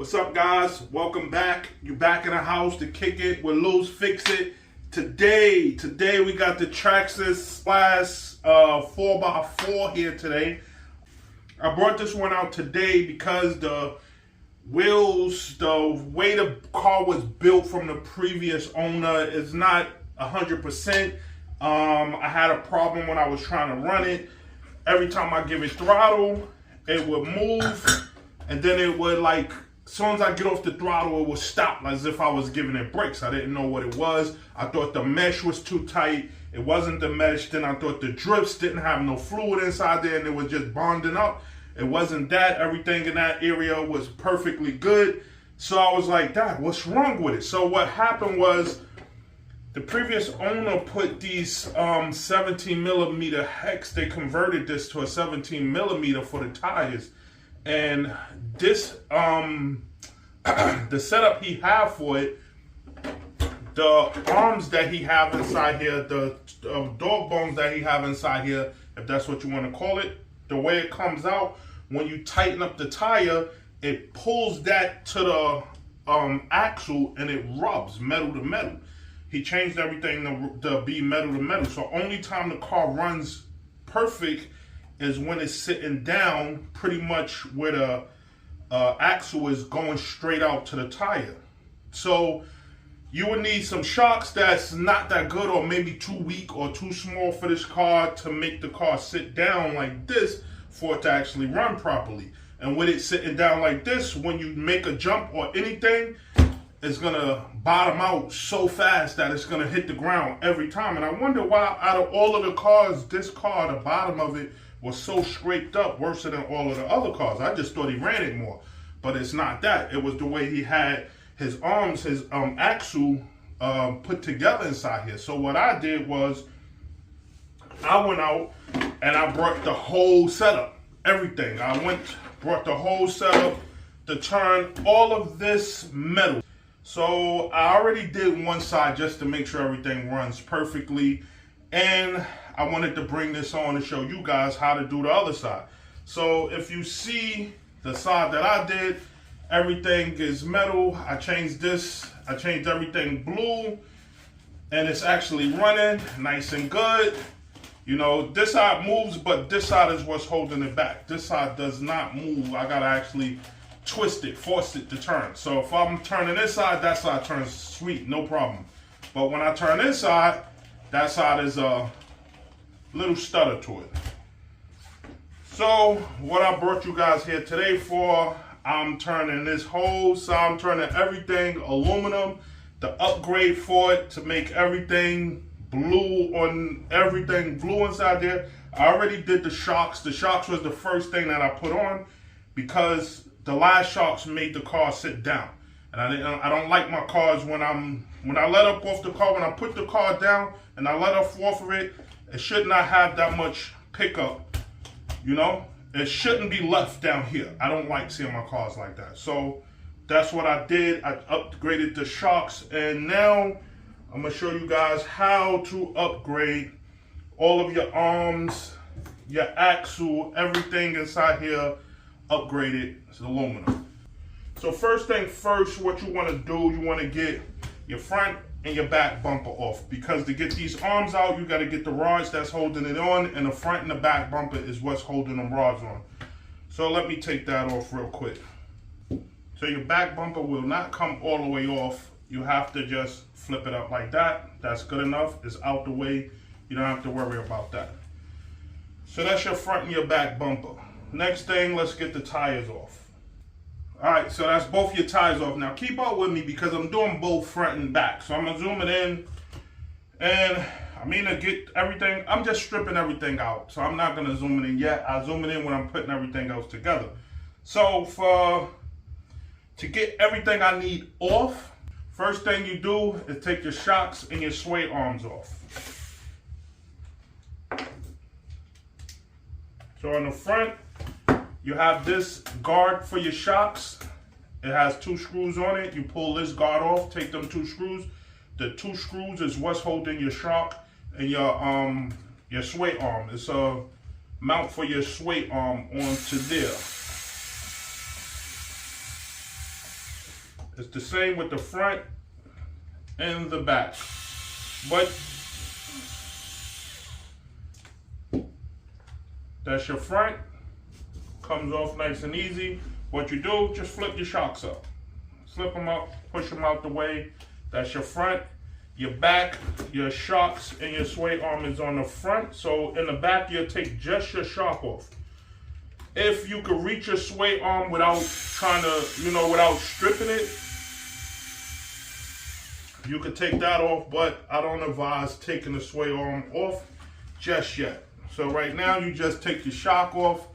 What's up, guys? Welcome back. You're back in the house to kick it with Lou's Fix It. Today we got the Traxxas Slash 4x4 here today. I brought this one out today because the wheels, the way the car was built from the previous owner is not 100%. I had a problem when I was trying to run it. Every time I give it throttle, it would move, and then it would as soon as I get off the throttle, it would stop as if I was giving it brakes. I didn't know what it was. I thought the mesh was too tight. It wasn't the mesh. Then I thought the drifts didn't have no fluid inside there and it was just bonding up. It wasn't that. Everything in that area was perfectly good. So I was like, Dad, what's wrong with it? So what happened was the previous owner put these 17 millimeter hex. They converted this to a 17 millimeter for the tires. And this, the setup he had for it, the arms that he have inside here, the dog bones that he have inside here, if that's what you want to call it, the way it comes out, when you tighten up the tire, it pulls that to the axle and it rubs metal to metal. He changed everything to be metal to metal. So only time the car runs perfect is when it's sitting down, pretty much where the axle is going straight out to the tire. So you would need some shocks that's not that good, or maybe too weak or too small for this car to make the car sit down like this for it to actually run properly. And with it sitting down like this, when you make a jump or anything, it's gonna bottom out so fast that it's gonna hit the ground every time. And I wonder why out of all of the cars, this car, the bottom of it was so scraped up, worse than all of the other cars. I just thought he ran it more, but it's not that. It was the way he had his arms, his axle put together inside here. So what I did was I went out and I brought the whole setup, everything. Brought the whole setup to turn all of this metal. So I already did one side just to make sure everything runs perfectly. And I wanted to bring this on to show you guys how to do the other side. So if you see the side that I did, everything is metal. I changed everything blue, and it's actually running nice and good. You know, this side moves, but this side is what's holding it back. This side does not move. I gotta actually twist it, force it to turn. So if I'm turning this side, that side turns sweet, no problem. But when I turn this side, that side is a little stutter to it. So what I brought you guys here today for, I'm turning this whole side, I'm turning everything aluminum, the upgrade for it to make everything blue on everything blue inside there. I already did the shocks. The shocks was the first thing that I put on because the last shocks made the car sit down. And I don't like my cars when I let up off the car, when I put the car down and I let up off of it, it should not have that much pickup, you know? It shouldn't be left down here. I don't like seeing my cars like that. So that's what I did. I upgraded the shocks, and now I'm gonna show you guys how to upgrade all of your arms, your axle, everything inside here, upgraded to aluminum. So first thing first, what you wanna do, you wanna get your front and your back bumper off, because to get these arms out, you gotta get the rods that's holding it on, and the front and the back bumper is what's holding them rods on. So let me take that off real quick. So your back bumper will not come all the way off. You have to just flip it up like that. That's good enough. It's out the way. You don't have to worry about that. So that's your front and your back bumper. Next thing, let's get the tires off. All right, so that's both your tires off. Now keep up with me because I'm doing both front and back. So I'm gonna zoom it in, and I mean to get everything, I'm just stripping everything out. So I'm not gonna zoom it in yet. I'll zoom it in when I'm putting everything else together. So to get everything I need off, first thing you do is take your shocks and your sway arms off. So on the front, you have this guard for your shocks. It has 2 screws on it. You pull this guard off, take them 2 screws. The 2 screws is what's holding your shock and your sway arm. It's a mount for your sway arm onto there. It's the same with the front and the back. But that's your front. Comes off nice and easy. What you do, just flip your shocks up. Slip them up, push them out the way. That's your front. Your back, your shocks, and your sway arm is on the front. So in the back, you'll take just your shock off. If you could reach your sway arm without trying to, without stripping it, you could take that off, but I don't advise taking the sway arm off just yet. So right now, you just take your shock off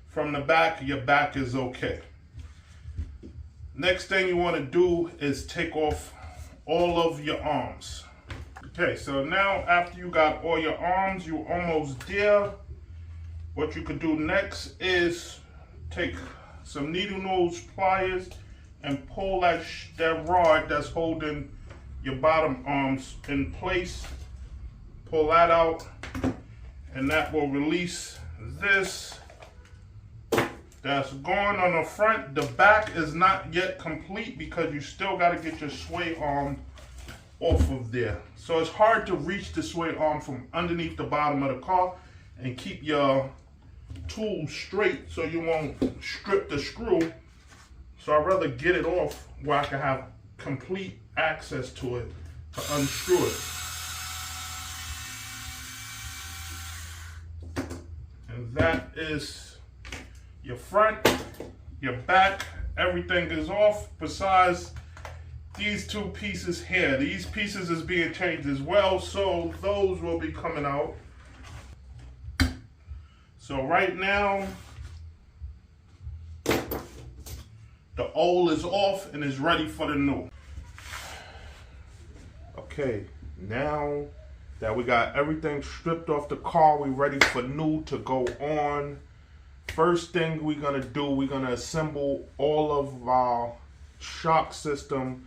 from the back. Your back is okay. Next thing you want to do is take off all of your arms. Okay, so now after you got all your arms, you're almost there. What you could do next is take some needle nose pliers and pull that rod that's holding your bottom arms in place. Pull that out, and that will release this. That's going on the front. The back is not yet complete because you still got to get your sway arm off of there. So it's hard to reach the sway arm from underneath the bottom of the car and keep your tool straight so you won't strip the screw. So I'd rather get it off where I can have complete access to it to unscrew it. And that is your front, your back, everything is off besides these two pieces here. These pieces is being changed as well, so those will be coming out. So right now, the old is off and is ready for the new. Okay, now that we got everything stripped off the car, we ready for new to go on. First thing we're gonna do, we're gonna assemble all of our shock system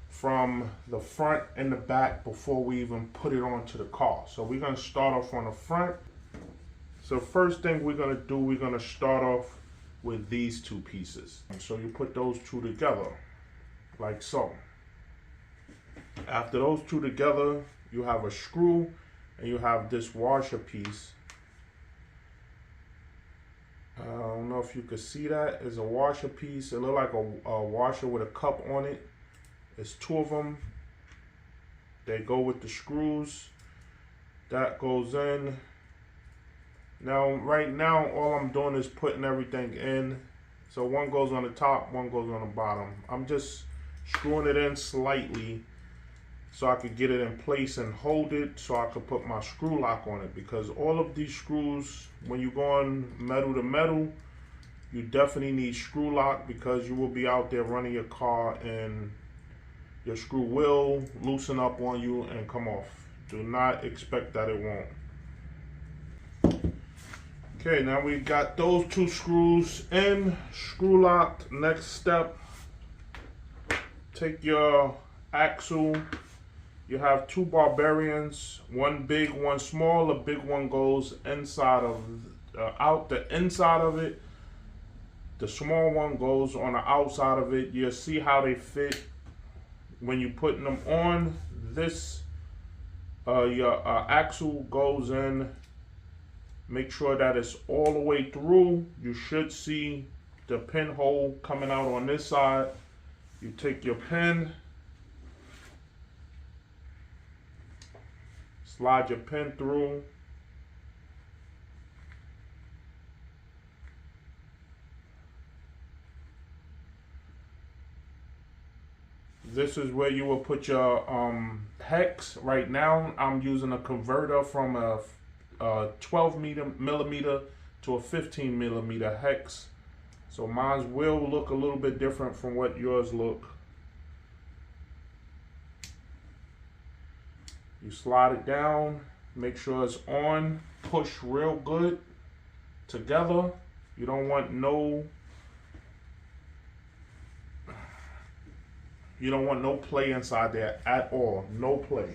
from the front and the back before we even put it onto the car. So we're gonna start off on the front. So first thing we're gonna do, we're gonna start off with these two pieces. And so you put those two together, like so. After those two together, you have a screw and you have this washer piece. I don't know if you can see that. It's a washer piece. It looks like a washer with a cup on it. There's two of them. They go with the screws. That goes in. Now, right now, all I'm doing is putting everything in. So one goes on the top, one goes on the bottom. I'm just screwing it in slightly so I could get it in place and hold it so I could put my screw lock on it, because all of these screws, when you go on metal to metal, you definitely need screw lock, because you will be out there running your car and your screw will loosen up on you and come off. Do not expect that it won't. Okay, now we got those two screws in, screw locked. Next step, take your axle. You have two Barbarians, one big, one small. The big one goes inside of, out the inside of it. The small one goes on the outside of it. You'll see how they fit when you're putting them on. This, your axle goes in. Make sure that it's all the way through. You should see the pinhole coming out on this side. You take your pin, slide your pin through. This is where you will put your hex. Right now, I'm using a converter from a 12 millimeter to a 15 millimeter hex. So mine will look a little bit different from what yours look. You slide it down, make sure it's on, push real good together. You don't want no play inside there at all, no play.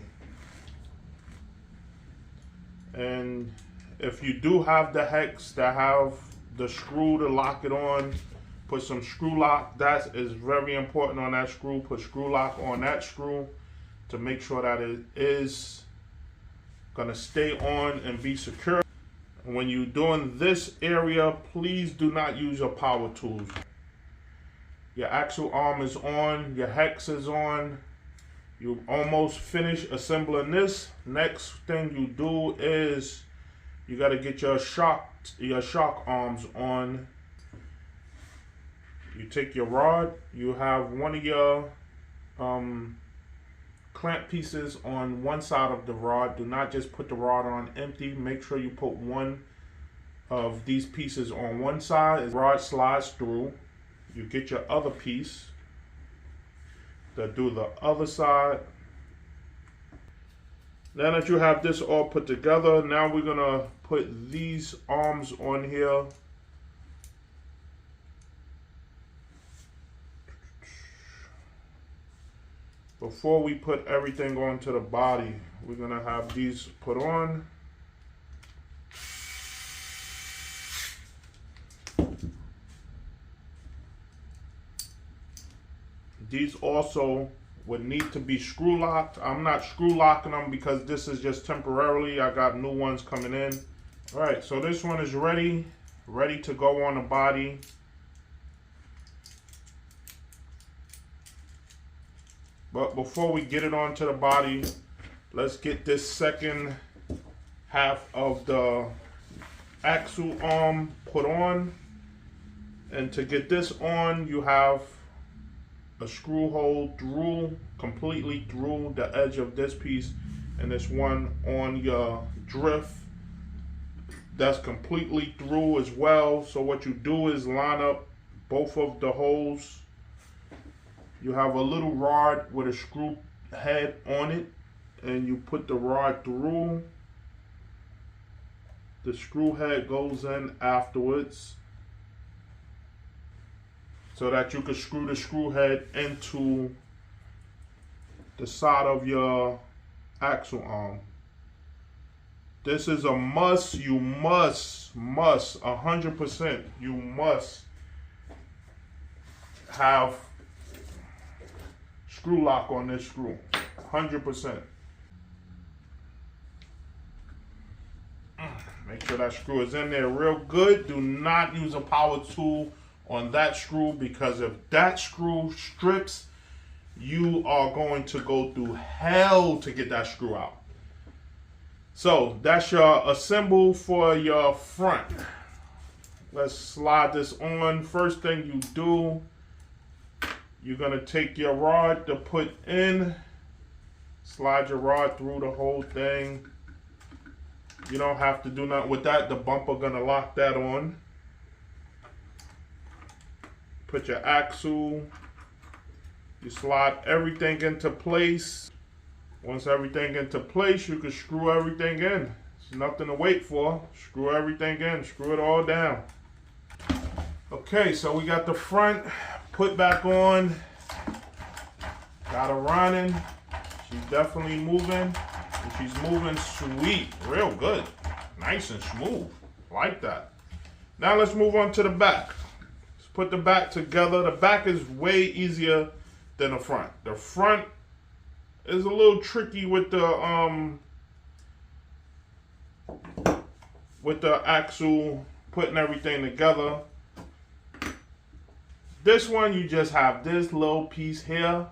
And if you do have the hex that have the screw to lock it on, Put some screw lock. That is very important on that screw. Put screw lock on that screw to make sure that it is gonna stay on and be secure. When you're doing this area, please do not use your power tools. Your axle arm is on, your hex is on. You almost finished assembling this. Next thing you do is you got to get your shock arms on. You take your rod. You have one of your clamp pieces on one side of the rod. Do not just put the rod on empty. Make sure you put one of these pieces on one side. The rod slides through. You get your other piece that do the other side. Now that you have this all put together, now we're gonna put these arms on here. Before we put everything onto the body, we're gonna have these put on. These also would need to be screw locked. I'm not screw locking them because this is just temporarily. I got new ones coming in. All right, so this one is ready to go on the body. But before we get it onto the body, let's get this second half of the axle arm put on. And to get this on, you have a screw hole through, completely through the edge of this piece, and this one on your drift that's completely through as well. So what you do is line up both of the holes. You have a little rod with a screw head on it, and you put the rod through. The screw head goes in afterwards, so that you can screw the screw head into the side of your axle arm. This is a must. You must 100%, you must have screw lock on this screw, 100%. Make sure that screw is in there real good. Do not use a power tool on that screw, because if that screw strips, you are going to go through hell to get that screw out. So that's your assemble for your front. Let's slide this on. First thing you do, you're gonna take your rod to put in, slide your rod through the whole thing. You don't have to do nothing with that. The bumper gonna lock that on. Put your axle, you slide everything into place. Once everything into place, you can screw everything in. There's nothing to wait for. Screw everything in, screw it all down. Okay, so we got the front put back on. Got her running. She's definitely moving. And she's moving sweet, real good. Nice and smooth, like that. Now let's move on to the back. Put the back together. The back is way easier than the front. The front is a little tricky with the axle, putting everything together. This one, you just have this little piece here,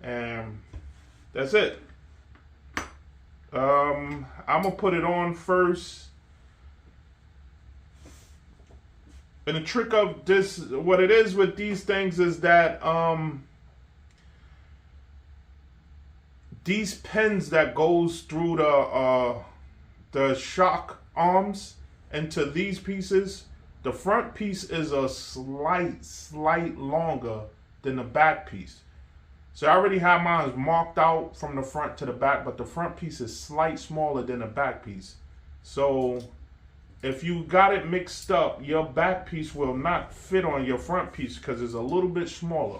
and that's it. I'm gonna put it on first. And the trick of this, what it is with these things is that these pins that goes through the shock arms into these pieces, the front piece is a slight longer than the back piece. So I already have mine marked out from the front to the back, but the front piece is slight smaller than the back piece. So if you got it mixed up, your back piece will not fit on your front piece because it's a little bit smaller.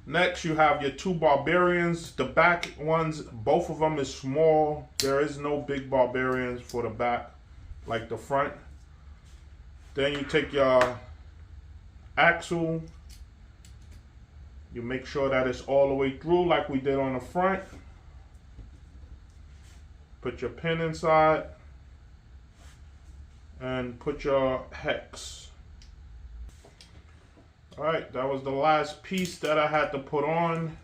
Next, you have your two Barbarians. The back ones, both of them is small. There is no big Barbarians for the back like the front. Then you take your axle. You make sure that it's all the way through like we did on the front. Put your pin inside and put your hex. Alright, that was the last piece that I had to put on.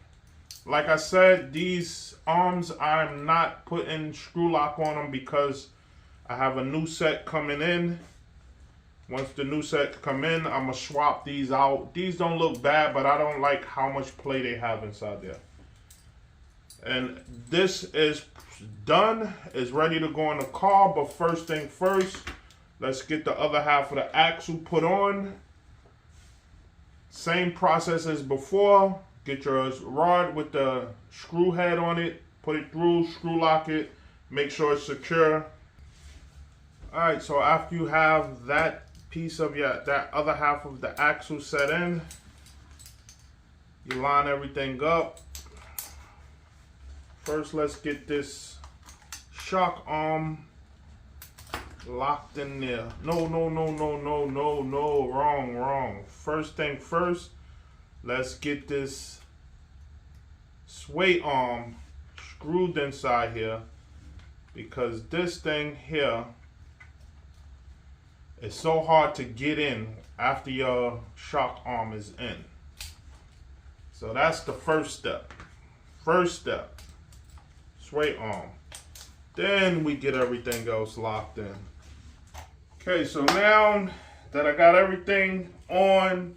Like I said, these arms, I'm not putting screw lock on them because I have a new set coming in. Once the new set come in, I'm going to swap these out. These don't look bad, but I don't like how much play they have inside there. And this is done. It's ready to go in the car, but first thing first, let's get the other half of the axle put on. Same process as before. Get your rod with the screw head on it, put it through, screw lock it, make sure it's secure. Alright, so after you have that piece of that other half of the axle set in, you line everything up. First, let's get this shock arm locked in there. No, wrong. First thing first, let's get this sway arm screwed inside here, because this thing here is so hard to get in after your shock arm is in. So that's the first step. First step, sway arm. Then we get everything else locked in. Okay, so now that I got everything on,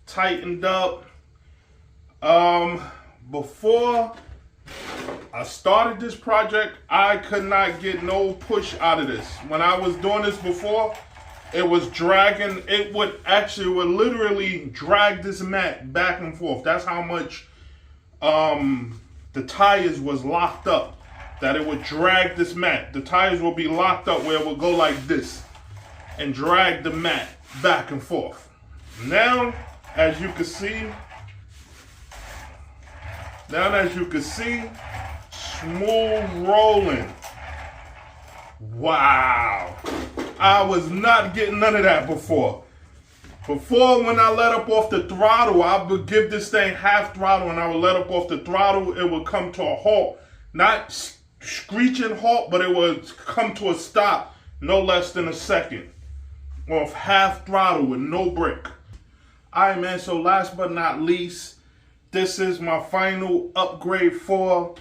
tightened up, before I started this project, I could not get no push out of this. When I was doing this before, it was dragging. It would literally drag this mat back and forth. That's how much the tires was locked up, that it would drag this mat. The tires will be locked up where it would go like this and drag the mat back and forth. Now, as you can see, smooth rolling. Wow. I was not getting none of that before. Before, when I let up off the throttle, I would give this thing half throttle, and I would let up off the throttle, it would come to a halt. Not screeching halt, but it would come to a stop no less than a second. Off half throttle with no brake. Alright, man, so last but not least, this is my final upgrade for.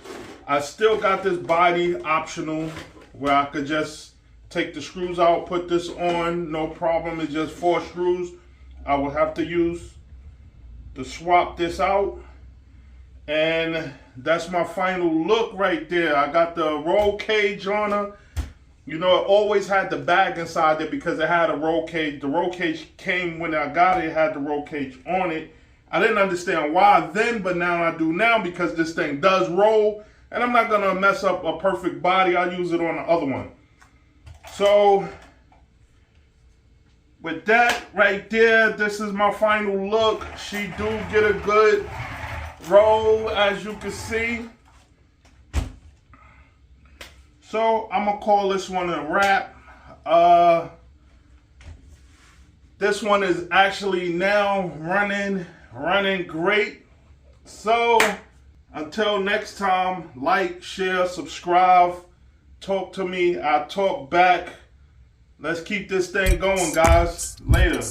I still got this body optional where I could just take the screws out, put this on, no problem. It's just 4 screws. I will have to use to swap this out. And that's my final look right there. I got the roll cage on her. You know, it always had the bag inside there because it had a roll cage. The roll cage came when I got it, it had the roll cage on it. I didn't understand why then, but now I do now because this thing does roll. And I'm not going to mess up a perfect body. I'll use it on the other one. So, with that right there, this is my final look. She do get a good roll, as you can see. So, I'm going to call this one a wrap. This one is actually now running great. So, until next time, like, share, subscribe, talk to me, I talk back. Let's keep this thing going, guys. Later.